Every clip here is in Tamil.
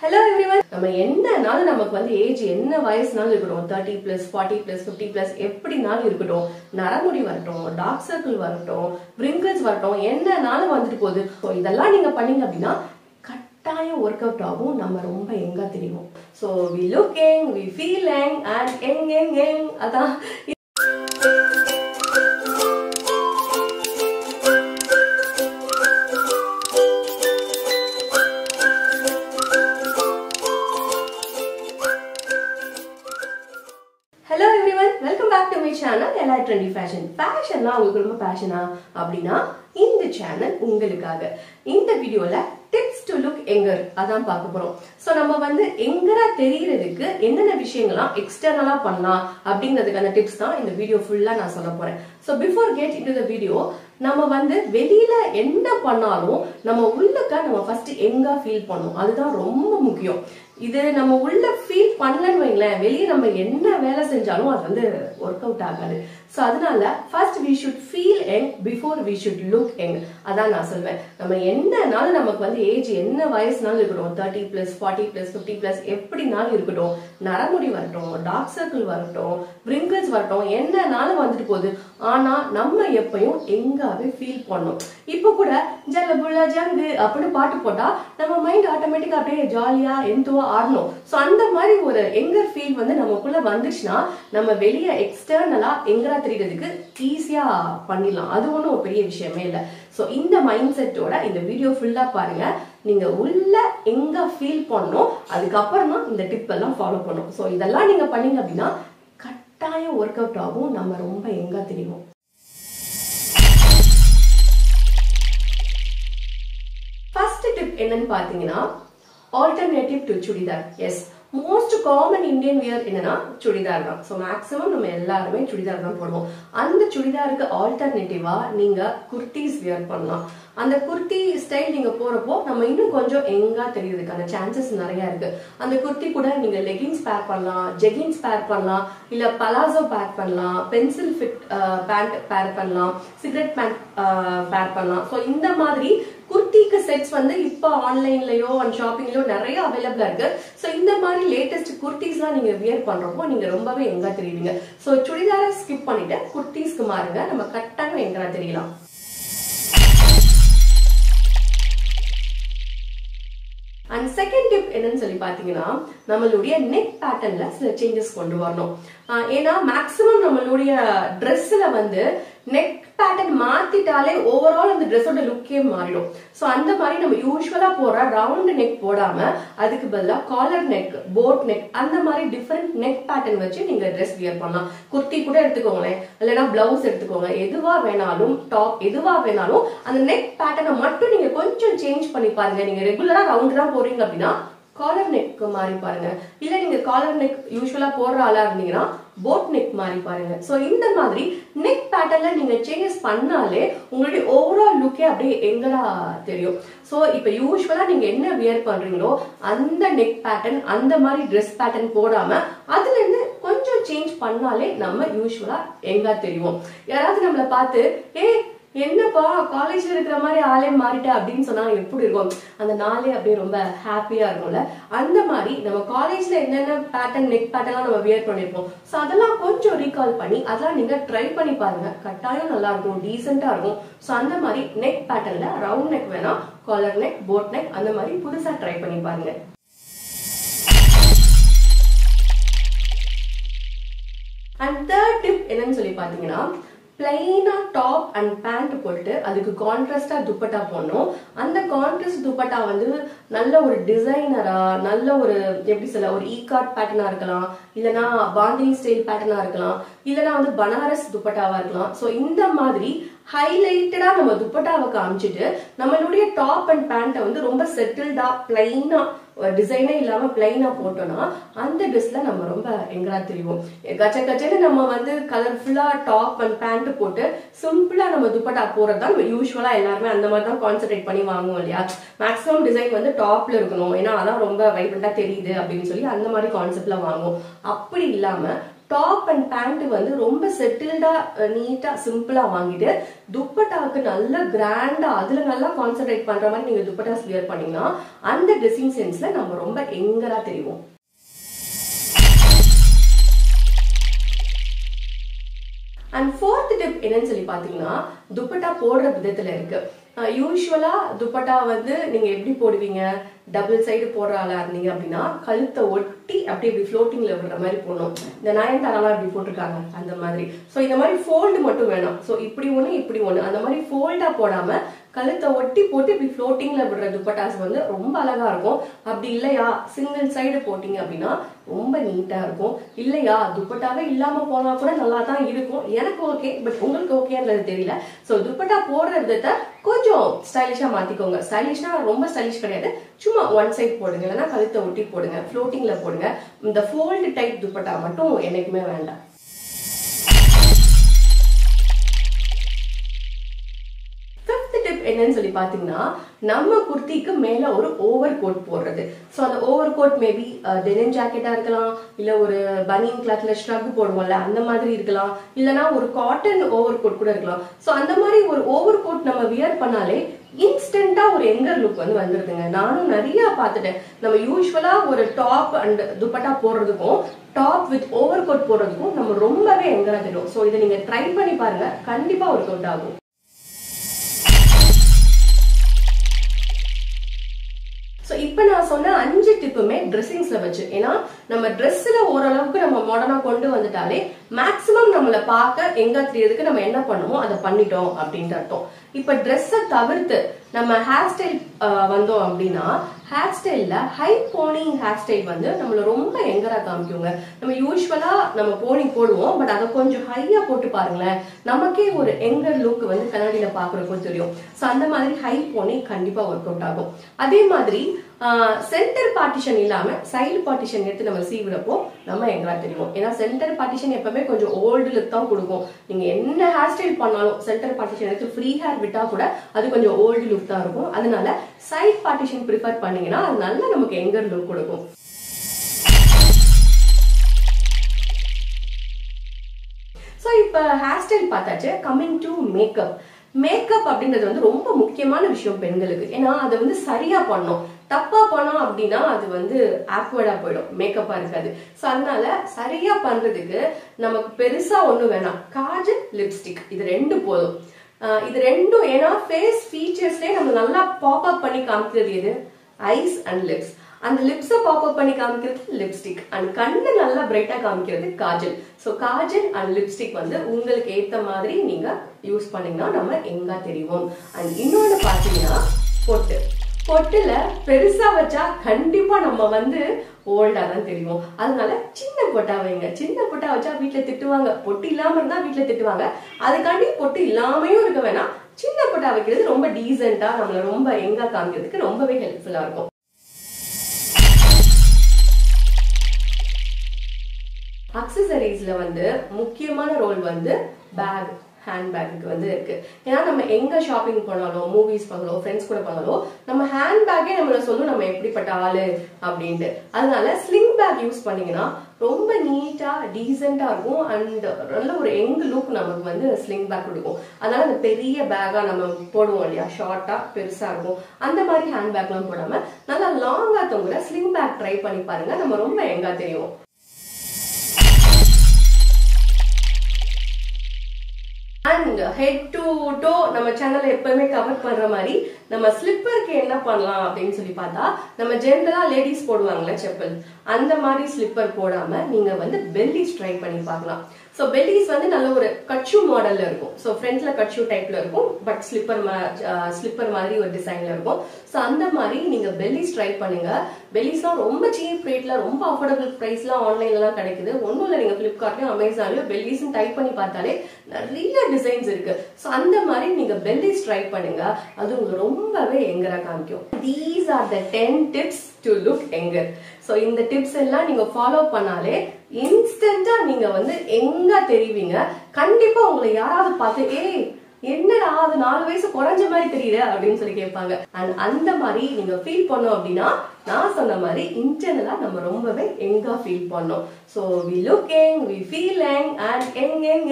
Hello everyone. நம்ம என்னனாலும் நமக்கு வந்து ஏஜ் என்ன வயசுனாலும் இருக்கட்டும் 30 plus 40 plus 50 plus எப்படினாலும் இருக்கட்டும் நரமுடி வரட்டும் டார்க் சர்க்கிள் வரட்டும் wrinkles வரட்டும் என்னனாலும் வந்துட்டு போகுது. சோ இதெல்லாம் நீங்க பண்ணீங்க அப்படினா கட்டாயம் வொர்க் அவுட் ஆகும். நம்ம ரொம்ப எங்கா தெரியும். So we look young, we feel young and young அதான் Hello everyone, welcome back to my channel trendy fashion. Fashion na உங்களுக்கு ரொம்ப passion அப்படினா இந்த சேனல் உங்களுக்காக. இந்த வீடியோல tips to look younger அதான் பார்க்க போறோம். சோ நம்ம வந்து எங்கரா தெரியறதுக்கு என்னென்ன விஷயங்கள்லாம் எக்ஸ்டர்னலா பண்ணலாம் அப்படிங்கிறதுக்கான டிப்ஸ் தான் இந்த வீடியோ ஃபுல்லா நான் சொல்ல போறேன். So before get into the video நம்ம வந்து வெளியில என்ன பண்ணாலும் நம்ம உள்ளக்க நம்ம ஃபர்ஸ்ட் எங்கா ஃபீல் பண்ணணும். அதுதான் ரொம்ப முக்கியம். இது நம்ம உள்ள ஃபீல் பண்ணலன்னு வைங்களேன் வெளியே நம்ம என்ன வேலை செஞ்சாலும் அது வந்து ஒர்க் அவுட் ஆகாது. சோ அதனால first we should feel young before we should look young. அதான் நான் சொல்வேன். நம்ம என்னனாலும் நமக்கு வந்து ஏஜ் என்ன வயசுனாலும் இருக்கட்டும் 30 plus 40 plus 50 plus எப்படினாலும் இருக்கட்டும் நரமுடி வரட்டும் டார்க் சர்க்கிள் வரட்டும் wrinkles வரட்டும் என்னனாலும் வந்துட்டு போகுது. ஆனா நம்ம எப்பயும் எங்காவே ஃபீல் பண்ணணும். இப்போ கூட ஜலபுல ஜங்கு அப்படின்னு பாட்டு போட்டா நம்ம மைண்ட் ஆட்டோமேட்டிக்கா அப்படியே ஜாலியா எந்தோ ஆடணும். சோ அந்த மாதிரி ஒரு எங்கர் ஃபீல் வந்து நமக்குள்ள வந்துச்சுன்னா நம்ம வெளிய எக்ஸ்டர்னலா எங்கரா தெரியறதுக்கு ஈஸியா பண்ணிடலாம். அது ஒன்றும் ஒரு பெரிய விஷயமே இல்லை. சோ இந்த மைண்ட் செட்டோட இந்த வீடியோ ஃபுல்லா பாருங்க. நீங்க உள்ள எங்க ஃபீல் பண்ணணும் அதுக்கப்புறம் தான் இந்த டிப் எல்லாம் ஃபாலோ பண்ணும். சோ இதெல்லாம் நீங்க பண்ணீங்க அப்படின்னா கட்டாயம் ஒர்க் அவுட் ஆகும். நம்ம ரொம்ப எங்க தெரியும். ஃபர்ஸ்ட் டிப் என்னன்னு பாத்தீங்கன்னா alternative to chudithar. Yes, most common Indian wear என்னன்னா chudithar தான். So maximum நம்ம எல்லாருமே chudithar தான் போடுவோம். அந்த chuditharக்கு ஆல்டர்னேட்டிவா நீங்க kurtis wear பண்ணலாம். அந்த kurti ஸ்டைல் நீங்க போறப்போ நம்ம இன்னும் கொஞ்சம் எங்கா தெரியறதுக்கான சான்சஸ் நிறைய இருக்கு. அந்த kurti கூட நீங்க leggings பேர் பண்ணலாம், jeggings பேர் பண்ணலாம், இல்ல palazzo பேர் பண்ணலாம், pencil fit பேண்ட் பேர் பண்ணலாம், சிகரெட் பேண்ட் பேர் பண்ணலாம். சோ இந்த மாதிரி குர்த்திக்கு செட்ஸ் வந்து இப்ப ஆன்லைன்லயோ அண்ட் ஷாப்பிங்லயோ நிறைய அவைலபிளா இருக்கு. சோ இந்த மாதிரி லேட்டஸ்ட் குர்த்திஸ்லாம் நீங்க வியர் பண்றப்போ நீங்க ரொம்பவே எங்கா தெரியுவீங்க. சோ சுடிதாரை ஸ்கிப் பண்ணிட்டு குர்த்திஸ்க்கு மாறுங்க. நம்ம கட்டாயம் எங்கா தெரியலாம். அண்ட் செகண்ட் டிப் என்னன்னு சொல்லி பாத்தீங்கன்னா நம்மளுடைய நெக் பேட்டர்ன்ல சில சேஞ்சஸ் கொண்டு வரணும். ஏன்னா மேக்சிமம் நம்மளுடைய ட்ரெஸ்ல வந்து நெக் பேட்டர்ன் மாத்திட்டாலே ஓவரால் அந்த ட்ரெஸ்ஸோட லுக்கே மாறிடும். சோ அந்த மாதிரி நம்ம யூஸ்வலா போற ரவுண்ட் நெக் போடாம அதுக்கு பதிலா காலர் நெக், போட் நெக் அந்த மாதிரி டிஃபரெண்ட் நெக் பேட்டர்ன் வச்சு நீங்க ட்ரெஸ் வியர் பண்ணலாம். குர்த்தி கூட எடுத்துக்கோங்களேன், இல்லைன்னா பிளவுஸ் எடுத்துக்கோங்க, எதுவா வேணாலும் டாப் எதுவா வேணாலும் அந்த நெக் பேட்டர்னை மட்டும் நீங்க கொஞ்சம் சேஞ்ச் பண்ணி பாருங்க. நீங்க ரெகுலரா ரவுண்ட் தான் போறீங்க அப்படின்னா காலர் நெக் மாறி பாருங்க. இல்ல நீங்க காலர் நெக் யூஸ்வலா போடுற ஆளா இருந்தீங்கன்னா போட் நெக் மாறி பாருங்க. சோ இந்த மாதிரி நெக் பேட்டர்ன்ல நீங்க சேஞ்சஸ் பண்ணாலே உங்களுடைய ஓவரால் லுக்கே அப்படியே எங்கடா தெரியும். சோ இப்ப யூஸ்வலா நீங்க என்ன வியர் பண்றீங்களோ அந்த நெக் பேட்டர்ன் அந்த மாதிரி ட்ரெஸ் பேட்டர்ன் போடாம அதுல இருந்து கொஞ்சம் சேஞ்ச் பண்ணாலே நம்ம யூஸ்வலா எங்கா தெரியும். யாராவது நம்மள பார்த்து என்னப்பா காலேஜ்ல இருக்கிற மாதிரி ஆளே மாறிட்ட அப்படின்னு சொன்னா எப்படி இருக்கும்? அந்த நாளே அப்படியே ரொம்ப ஹாப்பியா இருக்கும்ல. அந்த மாதிரி நம்ம காலேஜ்ல என்னென்ன பேட்டர்ன் நெக் பேட்டர்ன்லாம் நம்ம வியர் பண்ணிருப்போம். சோ அதெல்லாம் கொஞ்சம் ரீகால் பண்ணி அதெல்லாம் நீங்க ட்ரை பண்ணி பாருங்க. கட்டாயம் நல்லா இருக்கும், டீசென்டா இருக்கும். சோ அந்த மாதிரி நெக் பேட்டர்ன்ல ரவுண்ட் நெக் வேணா காலர் நெக், போட் நெக் அந்த மாதிரி புதுசா ட்ரை பண்ணி பாருங்க. அண்ட் தேர்ட் டிப் என்னன்னு சொல்லி பாத்தீங்கன்னா பிளைனா டாப் அண்ட் பேண்ட் போட்டு அதுக்கு கான்ட்ராஸ்டா துப்பட்டா போடணும். அந்த கான்ட்ராஸ்ட் துப்பட்டா வந்து நல்ல ஒரு டிசைனரா நல்ல ஒரு எப்படி சொல்ல ஒரு ஈகாட் பேட்டர்னா இருக்கலாம், இல்லனா பாந்தினி ஸ்டைல் பேட்டர்னா இருக்கலாம், இல்லனா வந்து பனாரஸ் துப்பட்டாவா இருக்கலாம். சோ இந்த மாதிரி ஹைலைட்டடா நம்ம துப்பட்டாவை காமிச்சிட்டு நம்மளுடைய டாப் அண்ட் பேண்ட்டை வந்து ரொம்ப செட்டில்டா பிளைனா டிசைனே இல்லாம பிளைனா போட்டோம்னா அந்த ட்ரெஸ்ல நம்ம ரொம்ப எங்கடா தெரியும். கச்ச கச்சன்னு நம்ம வந்து கலர்ஃபுல்லா டாப் அண்ட் பேண்ட் போட்டு சிம்பிளா நம்ம துப்பட்டா போறதுதான் யூஸ்வலா எல்லாருமே அந்த மாதிரி தான் கான்சென்ட்ரேட் பண்ணி வாங்குவோம் இல்லையா. மேக்ஸிமம் டிசைன் வந்து டாப்ல இருக்கணும், ஏன்னா அதான் ரொம்ப வைப்ரண்டா தெரியுது அப்படின்னு சொல்லி அந்த மாதிரி கான்செப்ட்ல வாங்குவோம். அப்படி இல்லாம டாப் அண்ட் பேண்ட் வந்து ரொம்ப செட்டில்டா நீட்டா சிம்பிளா வாங்கிட்டு துப்பட்டாவுக்கு நல்ல கிராண்டா அதுல நல்லா கான்சென்ட்ரேட் பண்ற மாதிரி நீங்க துப்பட்டாஸ் வியர் பண்ணீங்கன்னா அந்த ட்ரெஸ்ஸிங் சென்ஸ்ல நம்ம ரொம்ப எங்கரா தெரியும். அண்ட் ஃபோர்த் டிப் என்னன்னு சொல்லி பாத்தீங்கன்னா துப்பட்டா போடுற விதத்துல இருக்கு. யூஸ்வலா துப்பட்டா வந்து நீங்க எப்படி போடுவீங்க, டபுள் சைடு போடுற ஆளா இருந்தீங்க அப்படின்னா கழுத்தை ஒட்டி அப்படி இப்படி ஃப்ளோட்டிங்ல விடுற மாதிரி போடணும். இந்த நயன்தாராலாம் இப்படி போட்டிருக்காங்க அந்த மாதிரி. ஸோ இந்த மாதிரி ஃபோல்டு மட்டும் வேணும். ஸோ இப்படி ஒண்ணு அந்த மாதிரி ஃபோல்டா போடாம கழுத்தை ஒட்டி போட்டு இப்படி ஃப்ளோட்டிங்ல விடுற துப்பட்டாஸ் வந்து ரொம்ப அழகா இருக்கும். அப்படி இல்லையா சிங்கிள் சைடு போட்டீங்க அப்படின்னா ரொம்ப நீட்டா இருக்கும். இல்லையா துப்பட்டாவே இல்லாம போனா கூட நல்லா தான் இருக்கும். எனக்கு ஓகே, பட் உங்களுக்கு ஓகேன்றது தெரியல. ஸோ துப்பட்டா போடுற விதத்தை கொஞ்சம் ஸ்டைலிஷா மாத்திக்கோங்க. ஸ்டைலிஷ்னா ரொம்ப ஸ்டைலிஷ் கிடையாது, சும்மா ஒன் சைட் போடுங்க, இல்லைன்னா கழுத்தை ஒட்டி போடுங்க, ஃப்ளோட்டிங்ல போடுங்க. இந்த ஃபோல்டு டைப் துப்பட்டா மட்டும் என்னைக்குமே வேண்டாம். என்னன்னு சொல்லி பாத்தீங்கன்னா நம்ம குர்த்திக்கு மேல ஒரு ஓவர் கோட் போடுறது. சோ அந்த ஓவர் கோட் மேபி டெனிம் ஜாக்கெட்டா இருக்கலாம், இல்ல ஒரு பனியன் கிளாத்ல ஸ்ட்ரக் போடுவோம்ல அந்த மாதிரி இருக்கலாம், இல்லனா ஒரு காட்டன் ஓவர் கோட் கூட இருக்கலாம். சோ அந்த மாதிரி ஒரு ஓவர் கோட் நம்ம வியர் பண்ணாலே இன்ஸ்டன்டா ஒரு எங்கர் லுக் வந்து வந்துருதுங்க. நானும் நிறைய பாத்துட்டேன். நம்ம யூஸ்வலா ஒரு டாப் அண்ட் துப்பட்டா போடுறதுக்கும் டாப் வித் ஓவர் கோட் போடுறதுக்கும் நம்ம ரொம்பவே எங்கரா தெரியும். சோ இதை நீங்க ட்ரை பண்ணி பாருங்க, கண்டிப்பா ஒர்க் அவுட் ஆகும். இப்ப நான் சொன்ன 5 டிப்புமே ட்ரெஸ்ஸிங்ஸ்ல வச்சு, ஏன்னா நம்ம ட்ரெஸ்ல ஓரளவுக்கு நம்ம மாடர்னா கொண்டு வந்துட்டாலே மேக்சிமம் நம்மள பார்க்க எங்க தெரியறதுக்கு நம்ம என்ன பண்ணுமோ அதை பண்ணிட்டோம் அப்படின்ட்டு அர்த்தம். இப்ப ட்ரெஸ்ஸை தவிர்த்து நம்ம ஹேர் ஸ்டைல் வந்தோம் அப்படின்னா ஹேர் ஸ்டைல்ல ஹை போனி ஹேர் ஸ்டைல் வந்து நம்மள ரொம்ப எங்கரா காமிக்குங்க. நம்ம யூஸ்வலா நம்ம போனி போடுவோம், பட் அதை கொஞ்சம் ஹையா போட்டு பாருங்களேன், நமக்கே ஒரு எங்கர் லுக் வந்து கண்ணாடியில பாக்குறப்போ தெரியும். சோ அந்த மாதிரி ஹை போனி கண்டிப்பா ஒர்க் அவுட் ஆகும். அதே மாதிரி சென்டர் பார்ட்டிஷன் இல்லாம சைடு பார்ட்டிஷன் எடுத்து நம்ம சீவுறப்போ நம்ம எங்கரா தெரியும். ஏன்னா சென்டர் பார்ட்டிஷன் எப்பவுமே கொஞ்சம் ஓல்டு லுக் தான் கொடுக்கும். நீங்க என்ன ஹேர் ஸ்டைல் பண்ணாலும் சென்டர் பார்ட்டிஷன் எடுத்து ஃப்ரீ ஹேர் விட்டா கூட அது கொஞ்சம் ஓல்டு லுக் தான் இருக்கும். அதனால சைட் பார்ட்டிஷன் ப்ரிஃபர் பண்ணீங்கன்னா அது நல்லா நமக்கு எங்கர் லுக் கொடுக்கும். சோ இப்ப ஹேர் ஸ்டைல் பார்த்தாச்சு. Coming to makeup. மேக்கப் அப்படின்றது வந்து ரொம்ப முக்கியமான விஷயம் பெண்களுக்கு. ஏன்னா அதை வந்து சரியா பண்ணணும். தப்பா பண்ணோம் அப்படின்னா அது வந்து ஆக்வர்டா போயிடும், மேக்கப்பா இருக்காது. சோ அதனால சரியா பண்றதுக்கு நமக்கு பெருசா ஒண்ணு வேணாம், காஜல் லிப்ஸ்டிக் இது 2 போதும். இது 2, ஏன்னா ஃபேஸ் ஃபீச்சர்ஸ்லயே நம்ம நல்லா பாப் அப் பண்ணி காமிக்கிறது எது, ஐஸ் அண்ட் லிப்ஸ். அந்த லிப்ஸை பாப் அப் பண்ணி காமிக்கிறது லிப்ஸ்டிக், அண்ட் கண்ணு நல்லா பிரைட்டா காமிக்கிறது Kajal. So Kajal and lipstick வந்து உங்களுக்கு ஏத்த மாதிரி நீங்க யூஸ் பண்ணீங்கன்னா நம்ம எங்க தெரியும். அண்ட் இன்னொன்னு பாத்தீங்கன்னா பொட்டு. பொட்டுல பெருசா வச்சா கண்டிப்பா நம்ம வந்து ஓல்டா தான் தெரியும். அதனால சின்ன பொட்டா வைங்க. சின்ன பொட்டா வச்சா வீட்டுல திட்டுவாங்க, பொட்டு இல்லாம இருந்தா வீட்டுல திட்டுவாங்க. அதுக்காண்டி பொட்டு இல்லாமையும் இருக்க வேணாம், சின்ன பொட்டா வைக்கிறது ரொம்ப டீசென்டா நம்மள ரொம்ப எங்க காமிக்கிறதுக்கு ரொம்பவே ஹெல்ப்ஃபுல்லா இருக்கும். அக்சசரிஸ்ல வந்து முக்கியமான ரோல் வந்து பேக், ஹேண்ட் பேக்கு வந்து இருக்கு. ஏன்னா நம்ம எங்க ஷாப்பிங் போனாலும், மூவிஸ் பண்ணாலும், ஃப்ரெண்ட்ஸ் கூட பண்ணாலும் நம்ம ஹேண்ட் பேக்கே நம்மள சொல்லும் நம்ம எப்படிப்பட்ட ஆளு அப்படின்ட்டு. அதனால ஸ்லிங் பேக் யூஸ் பண்ணீங்கன்னா ரொம்ப நீட்டா டீசென்டா இருக்கும். அண்ட் நல்ல ஒரு யங் லுக் நமக்கு வந்து ஸ்லிங் பேக் கொடுக்கும். அதனால அந்த பெரிய பேக்கா நம்ம போடுவோம் இல்லையா, ஷார்ட்டா பெருசா இருக்கும், அந்த மாதிரி ஹேண்ட் பேக் எல்லாம் போடாம நல்லா லாங்கா தொங்குற ஸ்லிங் பேக் ட்ரை பண்ணி பாருங்க, நம்ம ரொம்ப யங்கா தெரியும். அண்ட் ஹெட் டு டோ நம்ம சேனல்ல எப்பவுமே கவர் பண்ற மாதிரி நம்ம ஸ்லிப்பருக்கு என்ன பண்ணலாம் அப்படின்னு சொல்லி பார்த்தா, நம்ம ஜென்ரலா லேடிஸ் போடுவாங்கல்ல செப்பல், அந்த மாதிரி ஸ்லிப்பர் போடாம நீங்க வந்து பெல்லிஸ் ட்ரை பண்ணி பார்க்கலாம். சோ பெல்லிஸ் வந்து நல்ல ஒரு கட்ஷூ மாடல்ல இருக்கும். சோ ஃப்ரண்ட்ல கட்ஷூ டைப்ல இருக்கும், பட் ஸ்லிப்பர் மாதிரி ஒரு டிசைன்ல இருக்கும். சோ அந்த மாதிரி நீங்க பெல்லிஸ் ட்ரை பண்ணுங்க. பெல்லிஸ்லாம் ரொம்ப சீப் ரேட்ல, ரொம்ப அஃபோர்டபுள் பிரைஸ்லாம் ஆன்லைன்ல எல்லாம் கிடைக்குது. ஒன்னும் இல்ல, நீங்க பிளிப்கார்ட்லயும் அமேசான்லயும் பெல்லிஸ் டைப் பண்ணி பார்த்தாலே நிறைய டிசைன்ஸ் இருக்கு. சோ அந்த மாதிரி நீங்க பெல்லிஸ் ட்ரை பண்ணுங்க, அது உங்களுக்கு ரொம்பவே எங்கரா காமிக்கும். These are the 10 tips to look younger. So இந்த டிப்ஸ் எல்லாம் நீங்க ஃபாலோ பண்ணாலே இன்ஸ்டன்டா நீங்க வந்து எங்க தெரிவிங்க. கண்டிப்பா உங்களை யாராவது பார்த்து ஏய் என்னடா அது 4 வயசு குறைஞ்ச மாதிரி தெரியுது அப்படின்னு சொல்லி கேட்பாங்க. அண்ட் அந்த மாதிரி நீங்க ஃபீல் பண்ணோம் அப்படின்னா நான் சொன்ன மாதிரி இன்டர்னலா நம்ம ரொம்பவே யங்கா ஃபீல் பண்ணோம். So we look young, we feel young and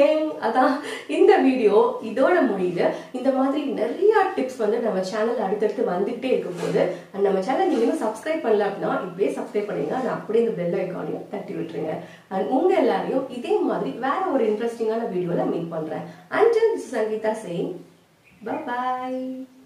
young. அதான் இந்த வீடியோ இதோட முடியுது. இந்த மாதிரி நிறைய டிப்ஸ் வந்து நம்ம சேனல் அடுத்தடுத்து வந்துகிட்டே இருக்கும் போது அண்ட் நம்ம சேனல் நீங்க இன்னும் சப்ஸ்கிரைப் பண்ணல அப்படின்னா இப்படியே சப்ஸ்கிரைப் பண்ணுங்க. அண்ட் அப்படியே இந்த பெல் ஐக்கானையும் தட்டி விட்டுருங்க. அண்ட் உங்க எல்லாரையும் இதே மாதிரி வேற ஒரு இன்ட்ரெஸ்டிங்கான வீடியோல மீட் பண்றேன். Until this is Sangeeta saying bye bye.